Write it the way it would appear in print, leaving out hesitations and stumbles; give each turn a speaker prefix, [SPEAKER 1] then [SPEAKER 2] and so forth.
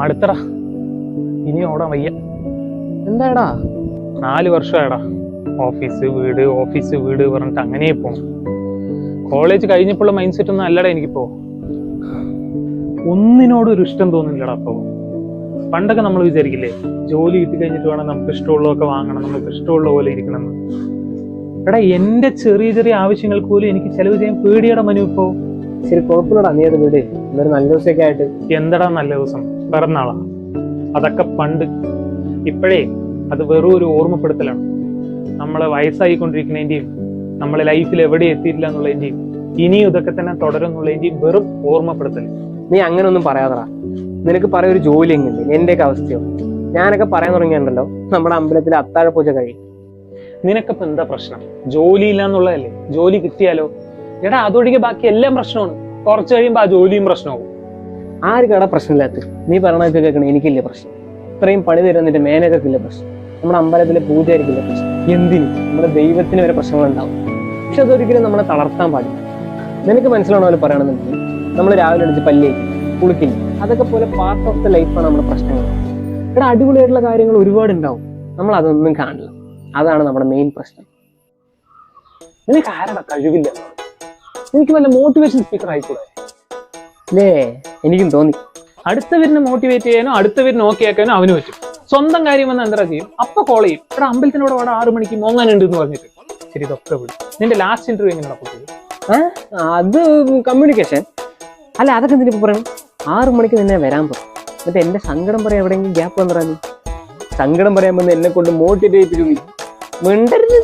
[SPEAKER 1] മടുത്തടാ, ഇനി ഓടാൻ വയ്യ.
[SPEAKER 2] എന്താടാ
[SPEAKER 1] 4 വർഷമായടാ, ഓഫീസ് വീട് പറഞ്ഞിട്ട് അങ്ങനെ പോകും. കോളേജ് കഴിഞ്ഞപ്പോഴുള്ള മൈൻഡ് സെറ്റ് ഒന്നും അല്ലടാ എനിക്കിപ്പോ. ഒന്നിനോടും ഒരു ഇഷ്ടം തോന്നുന്നില്ലടാ അപ്പോ. പണ്ടൊക്കെ നമ്മൾ വിചാരിക്കില്ലേ, ജോലി കിട്ടി കഴിഞ്ഞിട്ട് വേണം നമുക്ക് ഇഷ്ടമുള്ളതൊക്കെ വാങ്ങണം, നമുക്ക് ഇഷ്ടമുള്ള പോലെ ഇരിക്കണം എന്ന്. എടാ, എന്റെ ചെറിയ ചെറിയ ആവശ്യങ്ങൾക്ക് പോലും എനിക്ക് ചെലവ് ചെയ്യാൻ പേടിയടാ മനു ഇപ്പോ.
[SPEAKER 2] ശരി, കുഴപ്പമില്ലടാ, നീ അത് വീട് എന്നൊരു നല്ല ദിവസമൊക്കെ ആയിട്ട്.
[SPEAKER 1] എന്തടാ നല്ല ദിവസം? പിറന്നാളാ? അതൊക്കെ പണ്ട്. ഇപ്പോഴേ അത് വെറും ഒരു ഓർമ്മപ്പെടുത്തലാണ്. നമ്മളെ വയസ്സായിക്കൊണ്ടിരിക്കുന്നതിന്റെയും നമ്മളെ ലൈഫിൽ എവിടെ എത്തിയിട്ടില്ല എന്നുള്ളതിന്റെയും ഇനിയും ഇതൊക്കെ തന്നെ തുടരുന്നുള്ളതിന്റെയും വെറും ഓർമ്മപ്പെടുത്തൽ.
[SPEAKER 2] നീ അങ്ങനെ ഒന്നും പറയാതടാ. നിനക്ക് പറയൊരു ജോലി എങ്ങനെ എന്റെയൊക്കെ അവസ്ഥയോ? ഞാനൊക്കെ പറയാൻ തുടങ്ങിയുണ്ടല്ലോ, നമ്മുടെ അമ്പലത്തിലെ അത്താഴ പൂജ കഴിയും.
[SPEAKER 1] നിനക്കിപ്പോ എന്താ പ്രശ്നം? ജോലി ഇല്ല എന്നുള്ളതല്ലേ? ജോലി കിട്ടിയാലോ? എടാ, അതൊഴികെ ബാക്കി എല്ലാം പ്രശ്നമാണ്. കുറച്ച് കഴിയുമ്പോ ആ ജോലിയും പ്രശ്നമാവും.
[SPEAKER 2] ആർക്കടാ പ്രശ്നമില്ലാത്ത? നീ പറഞ്ഞതൊക്കെ കേൾക്കണം, എനിക്കില്ലേ പ്രശ്നം? ഇത്രയും പണി തരുന്നിട്ട് മേനക്കൊക്കെ പ്രശ്നം, നമ്മുടെ അമ്പലത്തിലെ പൂജയായിരിക്കില്ല പ്രശ്നം. എന്തിന്? നമ്മുടെ ദൈവത്തിന് വരെ പ്രശ്നങ്ങളുണ്ടാവും. പക്ഷെ അതൊരിക്കലും നമ്മളെ തളർത്താൻ പാടില്ല. നിനക്ക് മനസ്സിലാവണ പോലെ പറയണമെന്നുണ്ടെങ്കിൽ നമ്മൾ രാവിലെ അടിച്ച് പല്ലേക്ക് കുളിക്കില്ല, അതൊക്കെ പോലെ പാർട്ട് ഓഫ് ദ ലൈഫാണ് നമ്മുടെ പ്രശ്നങ്ങൾ. ഇവിടെ അടിപൊളിയായിട്ടുള്ള കാര്യങ്ങൾ ഒരുപാട് ഉണ്ടാവും, നമ്മൾ അതൊന്നും കാണില്ല. അതാണ് നമ്മുടെ മെയിൻ പ്രശ്നം.
[SPEAKER 1] നിനക്ക് ആരാടാ കഴിവില്ല? എനിക്ക് വല്ല മോട്ടിവേഷൻ സ്പീക്കർ ആയിക്കൂടെ?
[SPEAKER 2] അല്ലേ? എനിക്കും തോന്നി.
[SPEAKER 1] അടുത്തവരിനെ മോട്ടിവേറ്റ് ചെയ്യാനോ അടുത്തവരിനെ ഓക്കെ ആക്കാനോ അവന് പറ്റും. സ്വന്തം കാര്യം വന്ന് എന്താ ചെയ്യും? അപ്പൊ കോൾ ചെയ്യും, ഇവിടെ അമ്പലത്തിനോട് അവിടെ 6 മണിക്ക് മോങ്ങാനുണ്ട് എന്ന് പറഞ്ഞിട്ട്. ശരി, ഇതൊക്കെ വിടും. നിന്റെ ലാസ്റ്റ് ഇന്റർവ്യൂ എങ്ങനെ നടക്കും?
[SPEAKER 2] അത് കമ്മ്യൂണിക്കേഷൻ അല്ല. അതൊക്കെ എന്തിനാ ഇപ്പൊ പറയണം? 6 മണിക്ക് നിന്നെ വരാൻ പോകും. എന്നിട്ട് എന്റെ സങ്കടം പറയാൻ എവിടെയെങ്കിലും ഗ്യാപ്പ് വന്നിടാ. നീ സങ്കടം പറയാൻ വന്ന് എന്നെ കൊണ്ട് മോട്ടിവേറ്റ് ചെയ്യിപ്പിച്ചു. മിണ്ടരുത്.